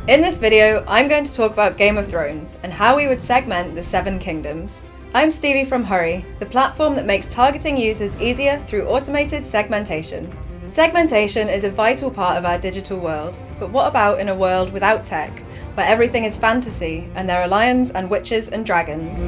In this video, I'm going to talk about Game of Thrones and how we would segment the Seven Kingdoms. I'm Stevie from Hurree, the platform that makes targeting users easier through automated segmentation. Segmentation is a vital part of our digital world, but what about in a world without tech, where everything is fantasy and there are lions and witches and dragons?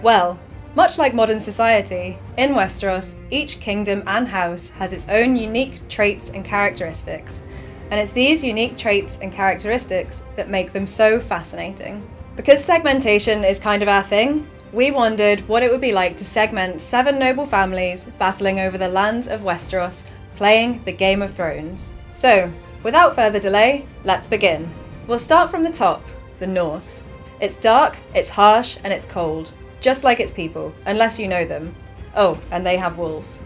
Well, much like modern society, in Westeros, each kingdom and house has its own unique traits and characteristics, and it's these unique traits and characteristics that make them so fascinating. Because segmentation is kind of our thing, we wondered what it would be like to segment 7 noble families battling over the lands of Westeros, playing the Game of Thrones. So, without further delay, let's begin. We'll start from the top, the north. It's dark, it's harsh, and it's cold. Just like its people, unless you know them. Oh, and they have wolves.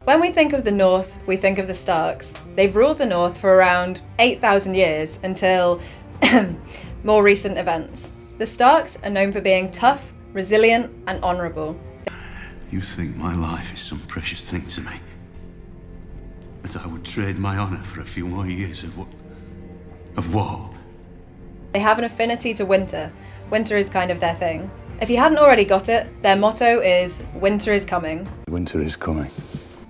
When we think of the North, we think of the Starks. They've ruled the North for around 8,000 years until more recent events. The Starks are known for being tough, resilient, and honourable. You think my life is some precious thing to me? That I would trade my honour for a few more years of war? They have an affinity to winter. Winter is kind of their thing. If you hadn't already got it, their motto is, "Winter is coming." Winter is coming.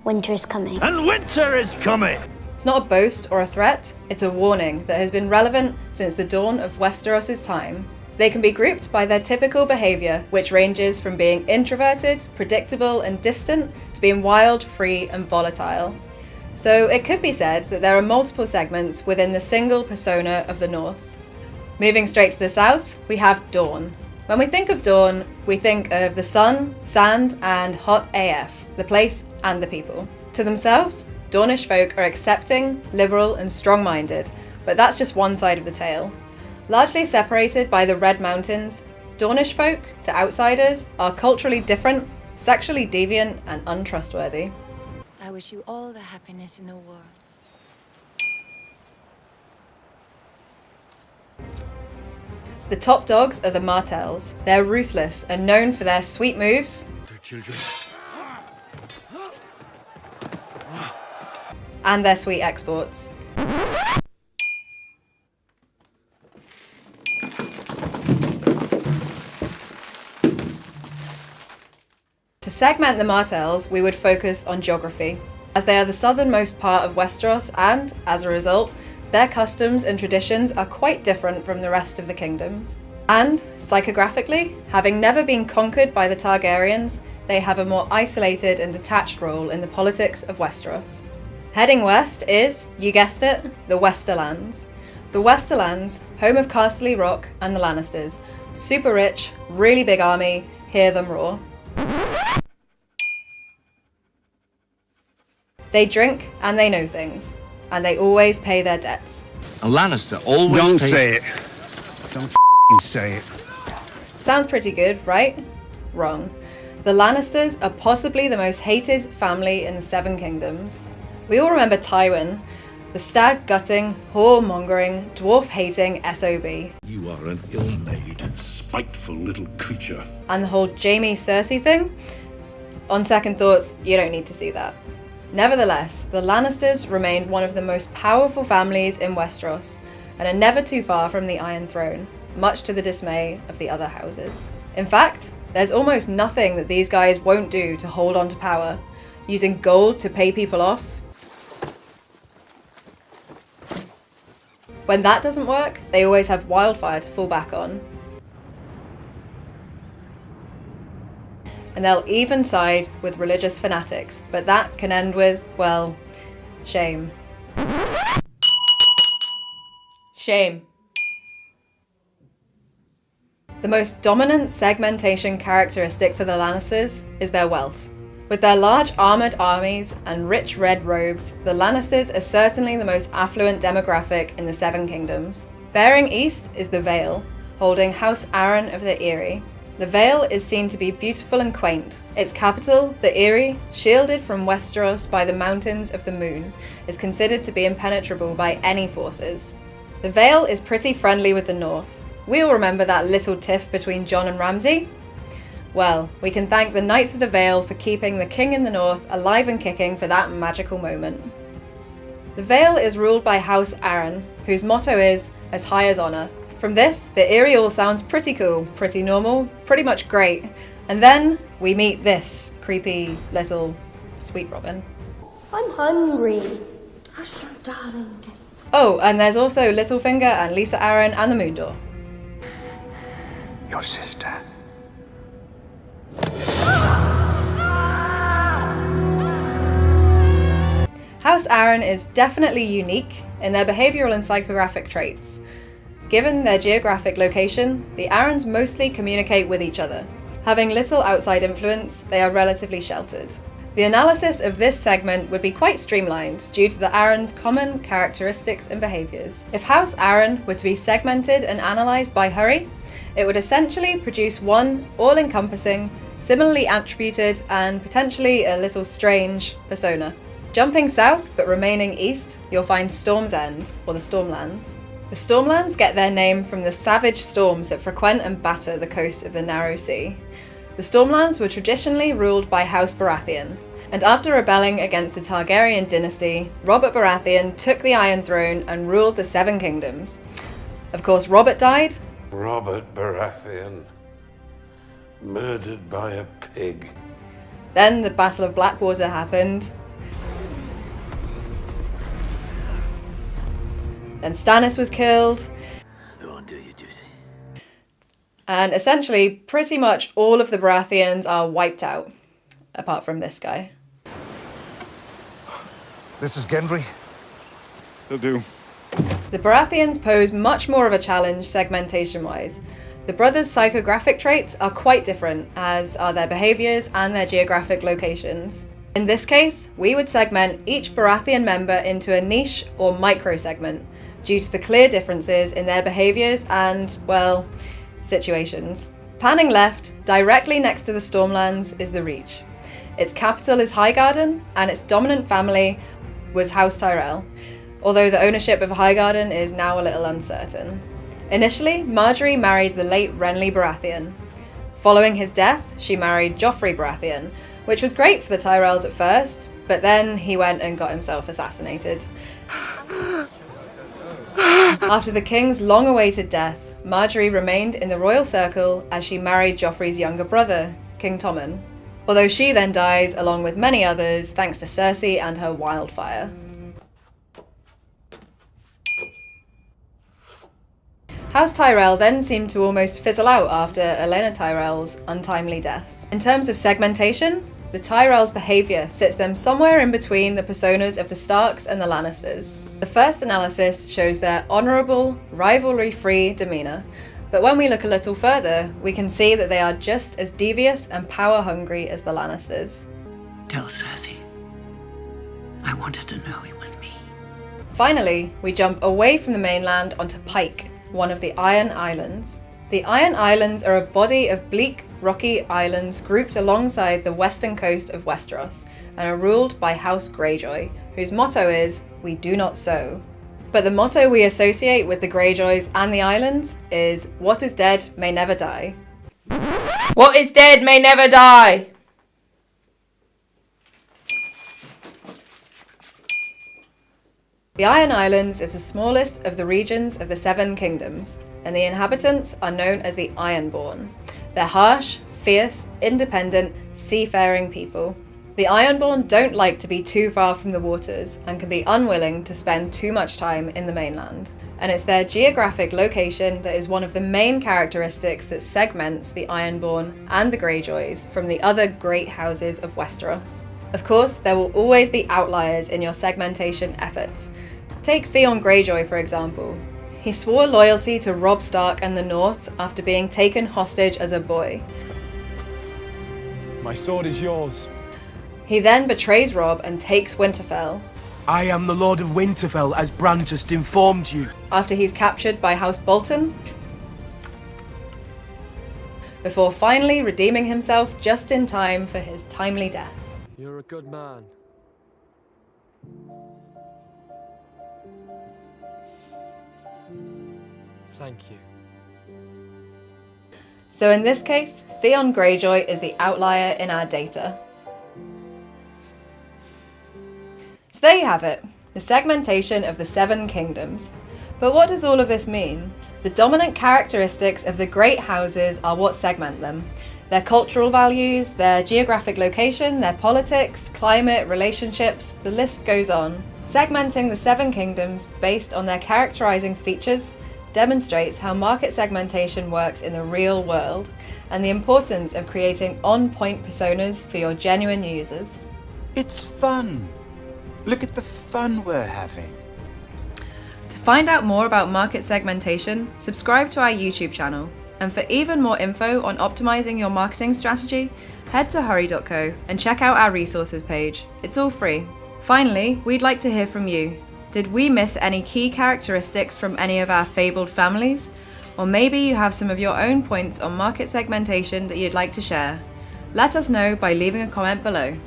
Winter is coming. And winter is coming! It's not a boast or a threat, it's a warning that has been relevant since the dawn of Westeros' time. They can be grouped by their typical behaviour, which ranges from being introverted, predictable and distant, to being wild, free and volatile. So it could be said that there are multiple segments within the single persona of the North. Moving straight to the south, we have Dawn. When we think of Dawn, we think of the sun, sand, and hot AF, the place and the people. To themselves, Dawnish folk are accepting, liberal, and strong-minded, but that's just one side of the tale. Largely separated by the Red Mountains, Dawnish folk, to outsiders, are culturally different, sexually deviant, and untrustworthy. I wish you all the happiness in the world. The top dogs are the Martells. They're ruthless and known for their sweet moves and their sweet exports. To segment the Martells, we would focus on geography, as they are the southernmost part of Westeros and, as a result, their customs and traditions are quite different from the rest of the kingdoms. And, psychographically, having never been conquered by the Targaryens, they have a more isolated and detached role in the politics of Westeros. Heading west is, you guessed it, the Westerlands. The Westerlands, home of Castle Rock and the Lannisters. Super rich, really big army, hear them roar. They drink and they know things. And they always pay their debts. A Lannister always Don't pays... say it. Don't f***ing say it. Sounds pretty good, right? Wrong. The Lannisters are possibly the most hated family in the Seven Kingdoms. We all remember Tywin, the stag-gutting, whore-mongering, dwarf-hating SOB. You are an ill-made, spiteful little creature. And the whole Jaime-Cersei thing? On second thoughts, you don't need to see that. Nevertheless, the Lannisters remained one of the most powerful families in Westeros, and are never too far from the Iron Throne, much to the dismay of the other houses. In fact, there's almost nothing that these guys won't do to hold on to power, using gold to pay people off. When that doesn't work, they always have wildfire to fall back on. And they'll even side with religious fanatics, but that can end with, well, shame. Shame. The most dominant segmentation characteristic for the Lannisters is their wealth. With their large armoured armies and rich red robes, the Lannisters are certainly the most affluent demographic in the Seven Kingdoms. Bearing east is the Vale, holding House Arryn of the Eyrie. The Vale is seen to be beautiful and quaint. Its capital, the Eyrie, shielded from Westeros by the Mountains of the Moon, is considered to be impenetrable by any forces. The Vale is pretty friendly with the North. We all remember that little tiff between Jon and Ramsay? Well, we can thank the Knights of the Vale for keeping the King in the North alive and kicking for that magical moment. The Vale is ruled by House Arryn, whose motto is, as high as honour. From this, the Eyrie all sounds pretty cool, pretty normal, pretty much great. And then we meet this creepy little sweet robin. I'm hungry. Hush, my darling. Oh, and there's also Littlefinger and Lisa Arryn and the Moondor. Your sister. House Arryn is definitely unique in their behavioural and psychographic traits. Given their geographic location, the Arryns mostly communicate with each other. Having little outside influence, they are relatively sheltered. The analysis of this segment would be quite streamlined due to the Arryn's common characteristics and behaviours. If House Arryn were to be segmented and analysed by Hurree, it would essentially produce one all-encompassing, similarly attributed and potentially a little strange persona. Jumping south but remaining east, you'll find Storm's End, or the Stormlands. The Stormlands get their name from the savage storms that frequent and batter the coast of the Narrow Sea. The Stormlands were traditionally ruled by House Baratheon, and after rebelling against the Targaryen dynasty, Robert Baratheon took the Iron Throne and ruled the Seven Kingdoms. Of course, Robert died. Robert Baratheon, murdered by a pig. Then the Battle of Blackwater happened. Then Stannis was killed. Go and do your duty. And essentially, pretty much all of the Baratheons are wiped out, apart from this guy. This is Gendry. They'll do. The Baratheons pose much more of a challenge segmentation-wise. The brothers' psychographic traits are quite different, as are their behaviours and their geographic locations. In this case, we would segment each Baratheon member into a niche or micro-segment, due to the clear differences in their behaviours and, well, situations. Panning left, directly next to the Stormlands, is the Reach. Its capital is Highgarden, and its dominant family was House Tyrell, although the ownership of Highgarden is now a little uncertain. Initially, Margaery married the late Renly Baratheon. Following his death, she married Joffrey Baratheon, which was great for the Tyrells at first, but then he went and got himself assassinated. After the king's long-awaited death, Margaery remained in the royal circle as she married Joffrey's younger brother, King Tommen, although she then dies along with many others thanks to Cersei and her wildfire. House Tyrell then seemed to almost fizzle out after Olenna Tyrell's untimely death. In terms of segmentation, the Tyrells' behaviour sits them somewhere in between the personas of the Starks and the Lannisters. The first analysis shows their honourable, rivalry-free demeanour, but when we look a little further, we can see that they are just as devious and power-hungry as the Lannisters. Tell Cersei. I wanted to know it was me. Finally, we jump away from the mainland onto Pike, one of the Iron Islands. The Iron Islands are a body of bleak, rocky islands grouped alongside the western coast of Westeros and are ruled by House Greyjoy, whose motto is, "We do not sow." But the motto we associate with the Greyjoys and the islands is, "What is dead may never die." What is dead may never die! The Iron Islands is the smallest of the regions of the Seven Kingdoms, and the inhabitants are known as the Ironborn. They're harsh, fierce, independent, seafaring people. The Ironborn don't like to be too far from the waters and can be unwilling to spend too much time in the mainland. And it's their geographic location that is one of the main characteristics that segments the Ironborn and the Greyjoys from the other great houses of Westeros. Of course, there will always be outliers in your segmentation efforts. Take Theon Greyjoy, for example. He swore loyalty to Robb Stark and the North after being taken hostage as a boy. My sword is yours. He then betrays Robb and takes Winterfell. I am the Lord of Winterfell, as Bran just informed you. After he's captured by House Bolton, before finally redeeming himself just in time for his timely death. You're a good man. Thank you. So in this case, Theon Greyjoy is the outlier in our data. So there you have it, the segmentation of the 7 kingdoms. But what does all of this mean? The dominant characteristics of the great houses are what segment them. Their cultural values, their geographic location, their politics, climate, relationships, the list goes on. Segmenting the 7 kingdoms based on their characterizing features demonstrates how market segmentation works in the real world and the importance of creating on-point personas for your genuine users. It's fun. Look at the fun we're having. To find out more about market segmentation, subscribe to our YouTube channel. And for even more info on optimizing your marketing strategy, head to hurree.co and check out our resources page. It's all free. Finally, we'd like to hear from you. Did we miss any key characteristics from any of our fabled families? Or maybe you have some of your own points on market segmentation that you'd like to share. Let us know by leaving a comment below.